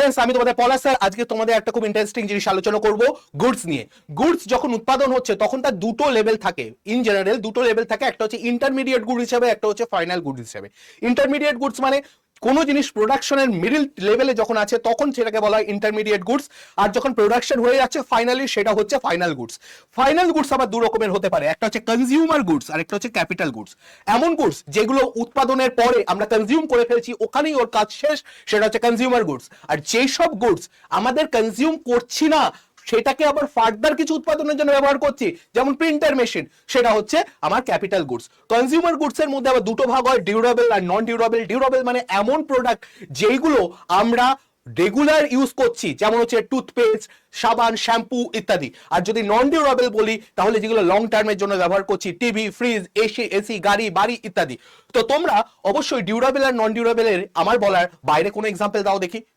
Students, আমি তোমাদের পলাশ sir. আজকে তোমাদের একটা খুব ইন্টারেস্টিং জিনিস আলোচনা করব, গুডস নিয়ে। গুডস যখন উৎপাদন হচ্ছে তখন তার দুটো লেভেল থাকে, ইন জেনারেল দুটো লেভেল থাকে, একটা হচ্ছে ইন্টারমিডিয়েট গুড হিসেবে, একটা হচ্ছে ফাইনাল গুড হিসেবে। ইন্টারমিডিয়েট গুডস মানে কোনো জিনিস প্রোডাকশনের মিডল লেভেলে যখন আছে তখন সেটাকে বলা হয় ইন্টারমিডিয়েট গুডস, আর যখন প্রোডাকশন হয়ে যাচ্ছে ফাইনালি সেটা হচ্ছে ফাইনাল গুডস। ফাইনাল গুডস আবার দু রকমের হতে পারে, একটা হচ্ছে কনজিউমার গুডস আর একটা হচ্ছে ক্যাপিটাল গুডস। এমন গুডস যেগুলো উৎপাদনের পরে আমরা কনজিউম করে ফেলছি, ওখানেই ওর কাজ শেষ, সেটা হচ্ছে কনজিউমার গুডস। আর যেই সব গুডস আমাদের কনজিউম করছি না, সেটাকে আবার ফার্দার কিছু উৎপাদনের জন্য ব্যবহার করছি, যেমন প্রিন্টার মেশিন, সেটা হচ্ছে আমার ক্যাপিটাল গুডস। কনজিউমার গুডস এর মধ্যে আবার দুটো ভাগ হয়, ডিউরেবল আর নন ডিউরেবল। ডিউরেবল মানে এমন প্রোডাক্ট যেগুলো আমরা রেগুলার ইউজ করছি, যেমন হচ্ছে টুথপেস্ট, সাবান, শ্যাম্পু ইত্যাদি। আর যদি নন ডিউরেবল বলি তাহলে যেগুলো লং টার্মের জন্য ব্যবহার করছি, টিভি, ফ্রিজ, এসি, গাড়ি, বাড়ি ইত্যাদি। তো তোমরা অবশ্যই ডিউরেবল আর নন ডিউরেবল এর আমার বলার বাইরে কোনো এক্সাম্পল দাও দেখি।